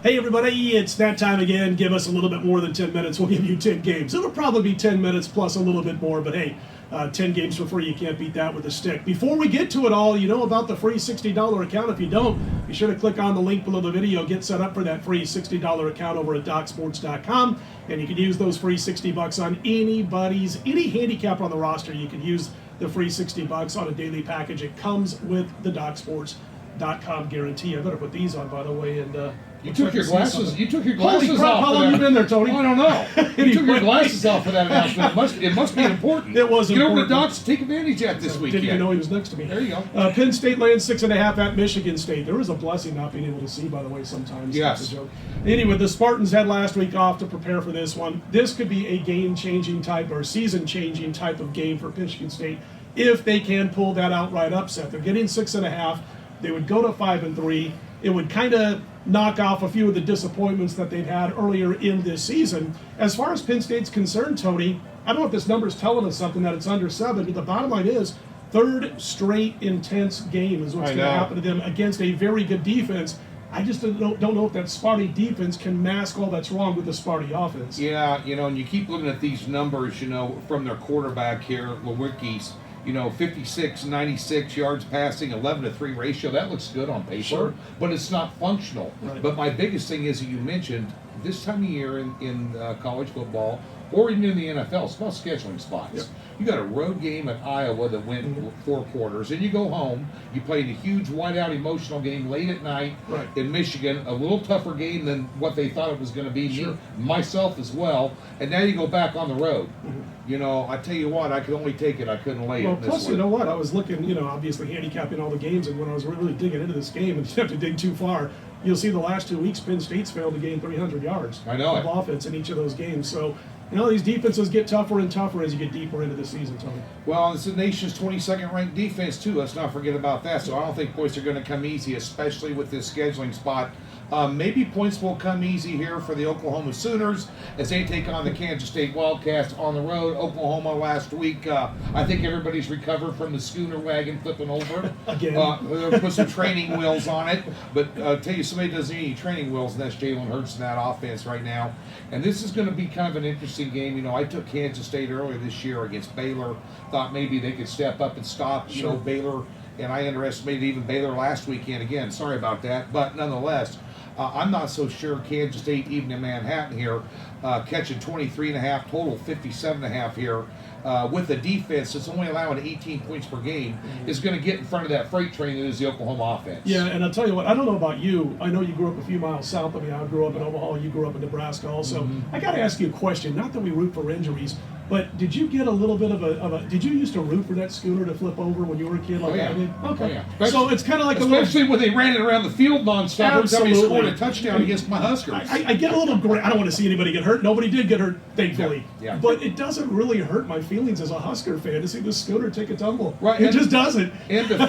Hey everybody, it's that time again. Give us a little bit more than 10 minutes. We'll give you 10 games. It'll probably be 10 minutes plus a little bit more, but hey, 10 games for free. You can't beat that with a stick. Before we get to it all, you know about the free $60 account. If you don't, be sure to click on the link below the video. Get set up for that free $60 account over at DocSports.com, and you can use those free $60 on any handicapper on the roster. You can use the free $60 on a daily package. It comes with the DocSports.com guarantee. I better put these on, by the way, and You took your glasses. You took your Holy glasses crap, off. how long you been there, Tony? I don't know. You took your glasses off for that announcement. It must be important. It was Get over to important. Docs, take advantage of that this weekend. Didn't even know he was next to me. There you go. Penn State lands 6.5 at Michigan State. There was a blessing not being able to see, by the way, sometimes. Yes. That's a joke. Anyway, the Spartans had last week off to prepare for this one. This could be a game-changing type or season-changing type of game for Michigan State if they can pull that outright upset. They're getting 6.5. They would go to 5-3. It would kind of knock off a few of the disappointments that they've had earlier in this season. As far as Penn State's concerned, Tony, I don't know if this number is telling us something that it's under 7, but the bottom line is third straight intense game is what's going to happen to them against a very good defense. I just don't know if that Sparty defense can mask all that's wrong with the Sparty offense. Yeah, and you keep looking at these numbers, from their quarterback here, Lewicki's. 56, 96 yards passing, 11-3 ratio. That looks good on paper, Sure. but it's not functional. Right. But my biggest thing is that you mentioned this time of year in college football or even in the NFL, it's about scheduling spots. Yep. You got a road game at Iowa that went 4 quarters, and you go home. You played a huge whiteout emotional game late at night in Michigan, a little tougher game than what they thought it was going to be. Sure. Myself as well, and now you go back on the road. I tell you what, I could only take it. I couldn't lay it. Plus, you know what? I was looking, obviously handicapping all the games, and when I was really digging into this game, and you have to dig too far, you'll see the last 2 weeks, Penn State's failed to gain 300 yards of offense in each of those games. So, these defenses get tougher and tougher as you get deeper into the season, Tony. Well, it's the nation's 22nd ranked defense, too. Let's not forget about that. So I don't think points are going to come easy, especially with this scheduling spot. Maybe points will come easy here for the Oklahoma Sooners as they take on the Kansas State Wildcats on the road. Oklahoma last week, I think everybody's recovered from the schooner wagon flipping over. Again. They'll put some training wheels on it. But I'll tell you, somebody doesn't need any training wheels, and that's Jalen Hurts in that offense right now. And this is going to be kind of an interesting game. I took Kansas State earlier this year against Baylor. Thought maybe they could step up and stop, Baylor. And I underestimated even Baylor last weekend again. Sorry about that. But nonetheless, I'm not so sure Kansas State, even in Manhattan here, catching 23.5, total 57.5 here, with a defense that's only allowing 18 points per game, is going to get in front of that freight train that is the Oklahoma offense. Yeah, and I'll tell you what, I don't know about you. I know you grew up a few miles south of me. I grew up in Omaha. You grew up in Nebraska also. I got to ask you a question. Not that we root for injuries, but did you get a little bit of a did you used to root for that schooner to flip over when you were a kid like I did? Okay. So it's kind of like especially when they ran it around the field nonstop every time they scored a touchdown against my Huskers. I get a little I don't want to see anybody get hurt. Nobody did get hurt, thankfully. Yeah. But it doesn't really hurt my feelings as a Husker fan to see the schooner take a tumble. Right. It just doesn't. And the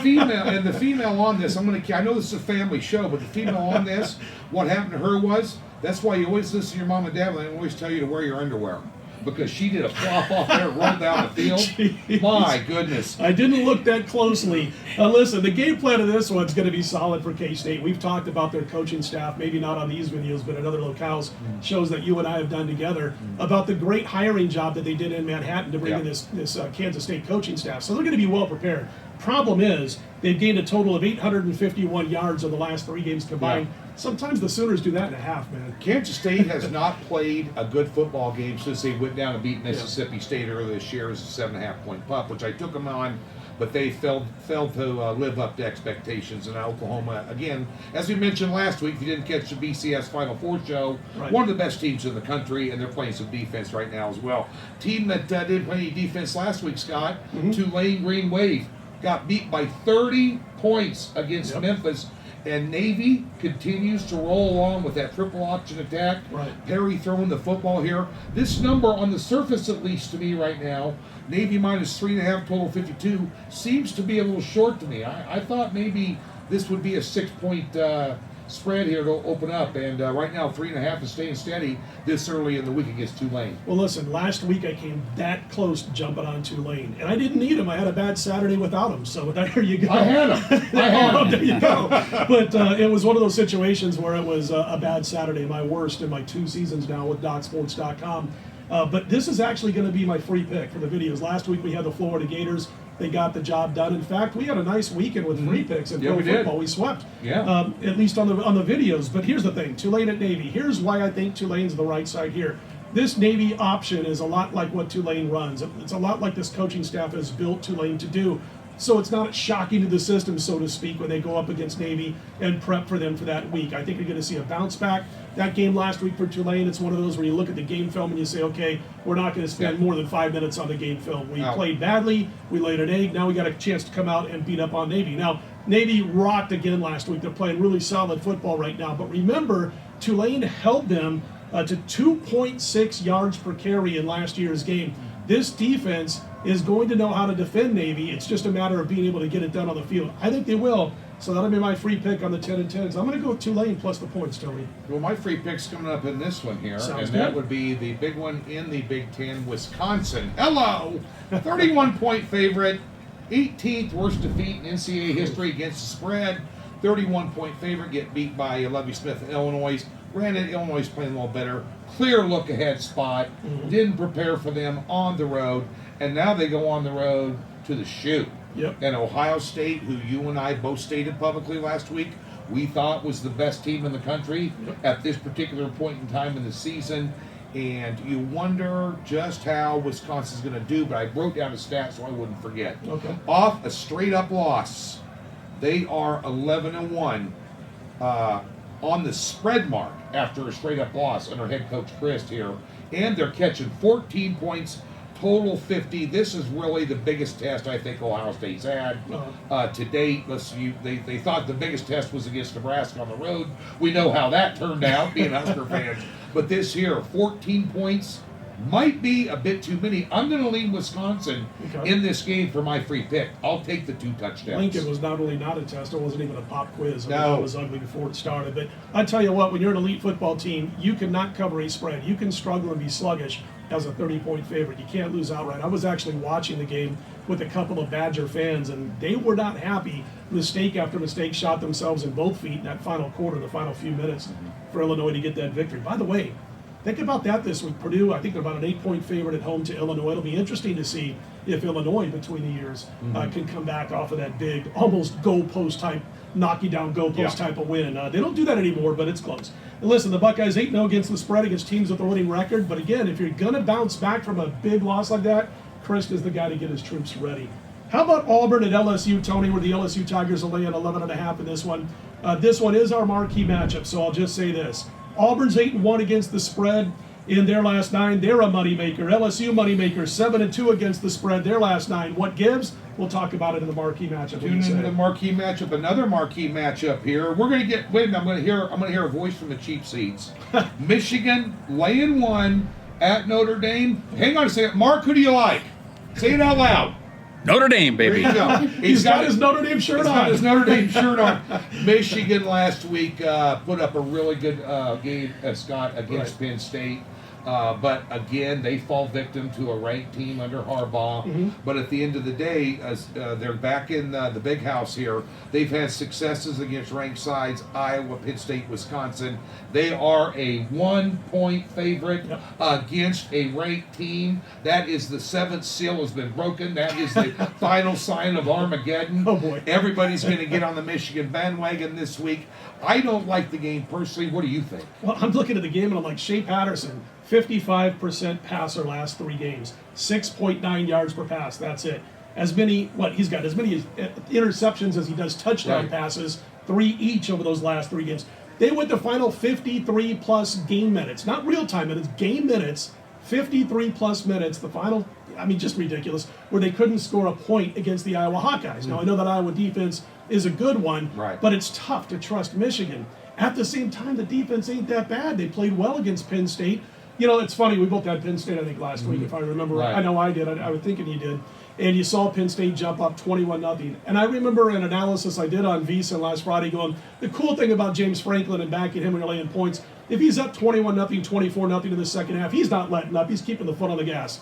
female on this, I know this is a family show, but the female on this, what happened to her was, that's why you always listen to your mom and dad when they always tell you to wear your underwear. Because she did a flop off there, rolled down the field. Jeez. My goodness. I didn't look that closely. Listen, the game plan of this one's going to be solid for K-State. We've talked about their coaching staff, maybe not on these videos, but in other locales, shows that you and I have done together, about the great hiring job that they did in Manhattan to bring in this Kansas State coaching staff. So they're going to be well prepared. Problem is, they've gained a total of 851 yards in the last 3 games combined. Yeah. Sometimes the Sooners do that in a half, man. Kansas State has not played a good football game since they went down and beat Mississippi State earlier this year as a 7.5-point pup, which I took them on, but they failed to live up to expectations. And Oklahoma, again, as we mentioned last week, if you didn't catch the BCS Final Four show, one of the best teams in the country, and they're playing some defense right now as well. Team that didn't play any defense last week, Scott, Tulane Green Wave, got beat by 30 points against Memphis. And Navy continues to roll along with that triple option attack. Right. Perry throwing the football here. This number on the surface, at least to me right now, Navy minus 3.5, total 52, seems to be a little short to me. I thought maybe this would be a 6-point spread here to open up. And right now, 3.5 is staying steady this early in the week against Tulane. Well, listen, last week I came that close to jumping on Tulane, and I didn't need him. I had a bad Saturday without him, so there you go. I had him. There you go. But it was one of those situations where it was a bad Saturday, my worst in my 2 seasons now with DocSports.com. But this is actually going to be my free pick for the videos. Last week we had the Florida Gators. They got the job done. In fact, we had a nice weekend with free picks in pro football. We swept, at least on the videos. But here's the thing: Tulane at Navy. Here's why I think Tulane's the right side here. This Navy option is a lot like what Tulane runs. It's a lot like this coaching staff has built Tulane to do. So it's not shocking to the system, so to speak, when they go up against Navy and prep for them for that week. I think you're going to see a bounce back. That game last week for Tulane, it's one of those where you look at the game film and you say, okay, we're not going to spend more than 5 minutes on the game film. We played badly, we laid an egg, now we got a chance to come out and beat up on Navy. Now, Navy rocked again last week. They're playing really solid football right now. But remember, Tulane held them to 2.6 yards per carry in last year's game. This defense is going to know how to defend Navy. It's just a matter of being able to get it done on the field. I think they will. So that'll be my free pick on the 10 and 10s. I'm going to go with Tulane plus the points, Tony. Well, my free pick's coming up in this one here. Sounds that good. would be the big one in the Big Ten, Wisconsin. Hello! 31-point favorite. 18th worst defeat in NCAA history against the spread. 31-point favorite, get beat by Lovie Smith in Illinois. Granted, Illinois is playing a little better. Clear look-ahead spot. Didn't prepare for them on the road. And now they go on the road to the shoe. Yep. And Ohio State, who you and I both stated publicly last week, we thought was the best team in the country at this particular point in time in the season. And you wonder just how Wisconsin's going to do, but I wrote down the stats so I wouldn't forget. Okay. Off a straight-up loss, they are 11-1 on the spread mark after a straight-up loss under head coach Christ here. And they're catching 14 points, total 50. This is really the biggest test I think Ohio State's had to date. They thought the biggest test was against Nebraska on the road. We know how that turned out, being Husker fans. But this here, 14 points, might be a bit too many. I'm going to lean Wisconsin in this game for my free pick. I'll take the 2 touchdowns. Lincoln was not only not a test, it wasn't even a pop quiz. No. It was ugly before it started. But I tell you what, when you're an elite football team, you cannot cover a spread. You can struggle and be sluggish as a 30-point favorite. You can't lose outright. I was actually watching the game with a couple of Badger fans, and they were not happy. Mistake after mistake shot themselves in both feet in that final quarter, the final few minutes for Illinois to get that victory. By the way, think about that this week. Purdue, I think they're about an 8-point favorite at home to Illinois. It'll be interesting to see if Illinois, between the years, can come back off of that big, almost goalpost type, knock you down goalpost type of win. They don't do that anymore, but it's close. And listen, the Buckeyes 8-0 against the spread against teams with a winning record. But again, if you're going to bounce back from a big loss like that, Christ is the guy to get his troops ready. How about Auburn at LSU, Tony, where the LSU Tigers are laying 11.5 in this one? This one is our marquee matchup, so I'll just say this. Auburn's 8-1 against the spread in their last 9. They're a moneymaker. LSU moneymaker, 7-2 against the spread, their last 9. What gives? We'll talk about it in the marquee matchup. Tune into the marquee matchup. Another marquee matchup here. We're going to get. Wait a minute. I'm going to hear a voice from the cheap seats. Michigan laying 1 at Notre Dame. Hang on a second. Mark, who do you like? Say it out loud. Notre Dame, baby. There you go. He's got his Notre Dame shirt on. He's got his Notre Dame shirt on. Michigan last week put up a really good game, Scott, against Penn State. But again, they fall victim to a ranked team under Harbaugh. But at the end of the day, they're back in the big house here. They've had successes against ranked sides, Iowa, Penn State, Wisconsin. They are a 1-point favorite against a ranked team. That is the 7th seal has been broken. That is the final sign of Armageddon. Oh, boy. Everybody's going to get on the Michigan bandwagon this week. I don't like the game personally. What do you think? Well, I'm looking at the game and I'm like, Shea Patterson, 55% passer last 3 games, 6.9 yards per pass. That's it. He's got as many interceptions as he does touchdown passes, 3 each over those last 3 games. They went the final 53-plus game minutes, not real-time minutes, game minutes, 53-plus minutes, the final, just ridiculous, where they couldn't score a point against the Iowa Hawkeyes. Now, I know that Iowa defense is a good one, but it's tough to trust Michigan. At the same time, the defense ain't that bad. They played well against Penn State. You know, it's funny. We both had Penn State, I think, last week, if I remember right. I know I did. I was thinking you did. And you saw Penn State jump up 21-0. And I remember an analysis I did on VSiN last Friday going, the cool thing about James Franklin and backing him when you're laying points, if he's up 21-0, 24-0 in the second half, he's not letting up. He's keeping the foot on the gas.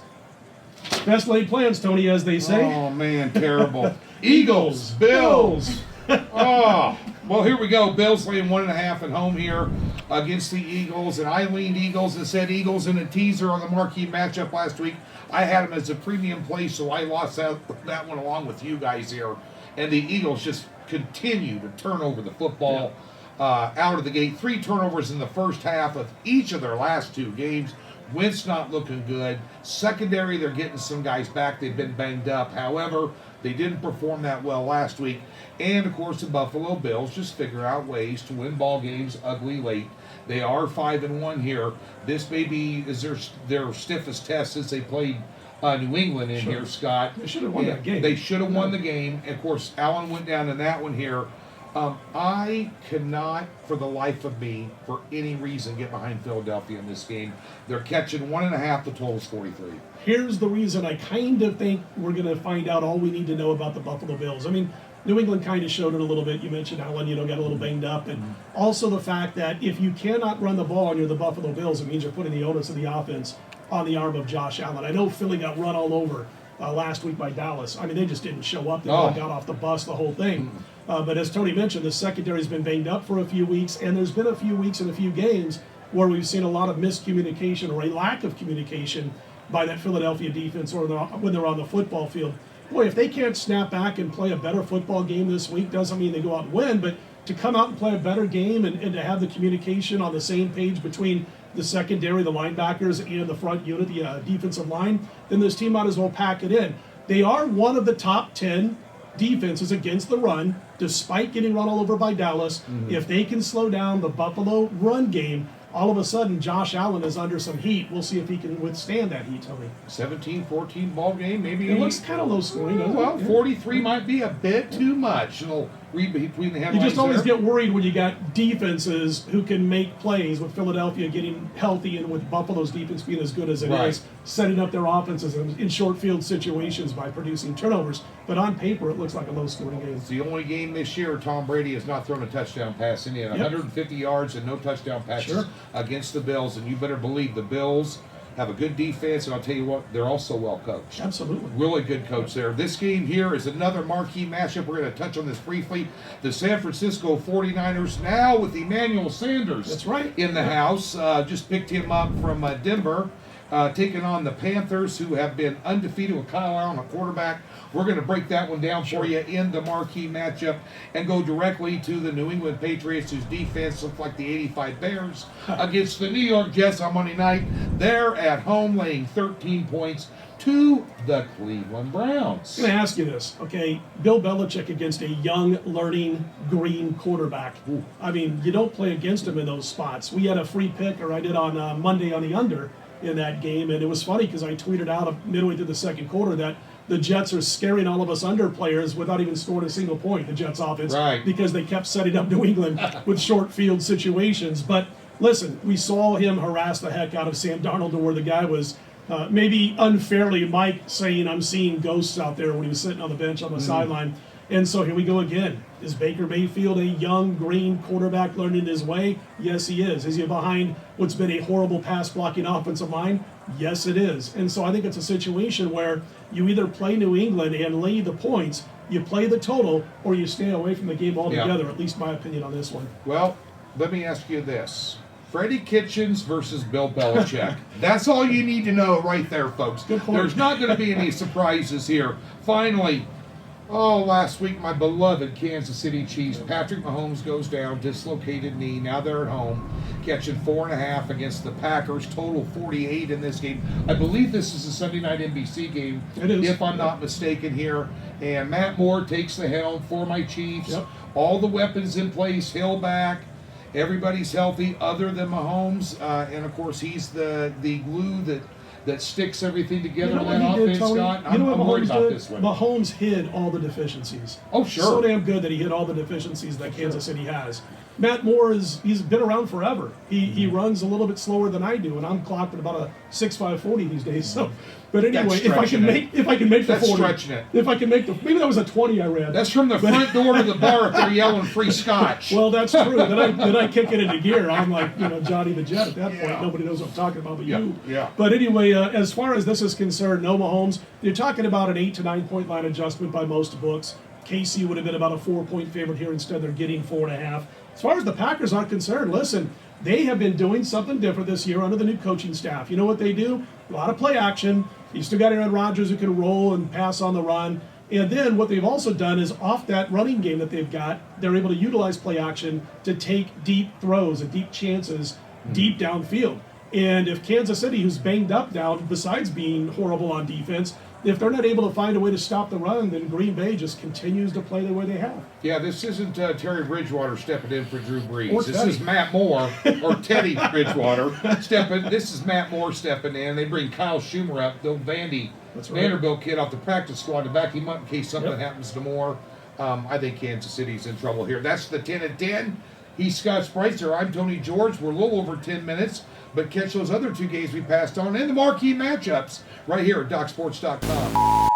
Best laid plans, Tony, as they say. Oh, man, terrible. Eagles, Bills. Oh, well, here we go. Bills laying 1.5 at home here against the Eagles. And I leaned Eagles and said Eagles in a teaser on the marquee matchup last week. I had them as a premium play, so I lost that one along with you guys here. And the Eagles just continue to turn over the football out of the gate. 3 turnovers in the first half of each of their last 2 games. Wentz not looking good. Secondary, they're getting some guys back. They've been banged up. However, they didn't perform that well last week. And, of course, the Buffalo Bills just figure out ways to win ball games ugly late. They are 5-1 here. This may be is their stiffest test since they played New England in here, Scott. They should have won that game. They should have won the game. And, of course, Allen went down in that one here. I cannot, for the life of me, for any reason, get behind Philadelphia in this game. They're catching 1.5. The total's 43. Here's the reason I kind of think we're going to find out all we need to know about the Buffalo Bills. I mean, New England kind of showed it a little bit. You mentioned Allen, got a little banged up. And also the fact that if you cannot run the ball and you're the Buffalo Bills, it means you're putting the onus of the offense on the arm of Josh Allen. I know Philly got run all over last week by Dallas. I mean, they just didn't show up. They all got off the bus, the whole thing. But as Tony mentioned, the secondary's been banged up for a few weeks, and there's been a few weeks and a few games where we've seen a lot of miscommunication or a lack of communication by that Philadelphia defense or when they're on the football field. Boy, if they can't snap back and play a better football game this week, doesn't mean they go out and win, but to come out and play a better game and to have the communication on the same page between the secondary, the linebackers, and the front unit, the defensive line, then this team might as well pack it in. They are one of the top 10 defenses against the run, despite getting run all over by Dallas. If they can slow down the Buffalo run game, all of a sudden Josh Allen is under some heat. We'll see if he can withstand that heat, Tony. 17-14 ball game, maybe. It looks kind of low scoring, doesn't well, it? 43 might be a bit too much. It'll read between the headlines. You just always get worried when you got defenses who can make plays, with Philadelphia getting healthy and with Buffalo's defense being as good as it is, setting up their offenses in short field situations by producing turnovers. But on paper, it looks like a low-scoring game. It's the only game this year Tom Brady has not thrown a touchdown pass in. He had 150 yards and no touchdown passes against the Bills. And you better believe the Bills have a good defense, and I'll tell you what, they're also well coached. Absolutely. Really good coach there. This game here is another marquee matchup. We're going to touch on this briefly. The San Francisco 49ers now with Emmanuel Sanders in the house. Just picked him up from Denver. Taking on the Panthers, who have been undefeated with Kyle Allen, a quarterback. We're going to break that one down for you in the marquee matchup and go directly to the New England Patriots, whose defense looks like the 85 Bears, against the New York Jets on Monday night. They're at home laying 13 points to the Cleveland Browns. I'm going to ask you this, okay? Bill Belichick against a young, learning, green quarterback. Ooh. I mean, you don't play against him in those spots. We had a free pick, or I did on Monday on the under in that game, and it was funny because I tweeted out midway through the second quarter that the Jets are scaring all of us under players without even scoring a single point, the Jets offense, because they kept setting up New England with short field situations. But listen, we saw him harass the heck out of Sam Darnold to where the guy was maybe unfairly, Mike saying, I'm seeing ghosts out there when he was sitting on the bench on the sideline. And so here we go again. Is Baker Mayfield a young, green quarterback learning his way? Yes, he is. Is he behind what's been a horrible pass-blocking offensive line? Yes, it is. And so I think it's a situation where you either play New England and lay the points, you play the total, or you stay away from the game altogether, at least my opinion on this one. Well, let me ask you this. Freddie Kitchens versus Bill Belichick. That's all you need to know right there, folks. Good point. There's not going to be any surprises here. Finally, last week, my beloved Kansas City Chiefs, Patrick Mahomes goes down, dislocated knee. Now they're at home, catching 4.5 against the Packers. Total 48 in this game. I believe this is a Sunday night NBC game, it is, if I'm not mistaken here. And Matt Moore takes the helm for my Chiefs. All the weapons in place, Hill back. Everybody's healthy other than Mahomes. And, of course, he's the glue that sticks everything together on that offense, Scott. I'm worried about this one. Mahomes hid all the deficiencies. Oh, sure. So damn good that he hid all the deficiencies that Kansas City has. Matt Moore he's been around forever. He runs a little bit slower than I do, and I'm clocked at about a 6.540 these days. So, but anyway, if I can make the 40, stretching it. If I can make maybe that was a 20 I read. That's from the front door to the bar if they're yelling free scotch. Well, that's true. Then I kick it into gear. I'm like, Johnny the Jet at that point. Nobody knows what I'm talking about but you. Yeah. But anyway, as far as this is concerned, no Mahomes. You're talking about an 8 to 9 point line adjustment by most books. KC would have been about a 4-point favorite here. Instead, they're getting 4.5. As far as the Packers are concerned, listen, they have been doing something different this year under the new coaching staff. You know what they do? A lot of play action. You still got Aaron Rodgers who can roll and pass on the run. And then what they've also done is off that running game that they've got, they're able to utilize play action to take deep throws and deep chances deep downfield. And if Kansas City, who's banged up now, besides being horrible on defense, if they're not able to find a way to stop the run, then Green Bay just continues to play the way they have. Yeah, this isn't Terry Bridgewater stepping in for Drew Brees. Or This Teddy. is Matt Moore or Teddy Bridgewater stepping. This is Matt Moore stepping in. They bring Kyle Schumer up, the That's right. Vanderbilt kid off the practice squad to back him up in case something happens to Moore. I think Kansas City's in trouble here. That's the 10 and 10. He's Scott Spreitzer. I'm Tony George. We're a little over 10 minutes, but catch those other two games we passed on and the marquee matchups right here at DocSports.com.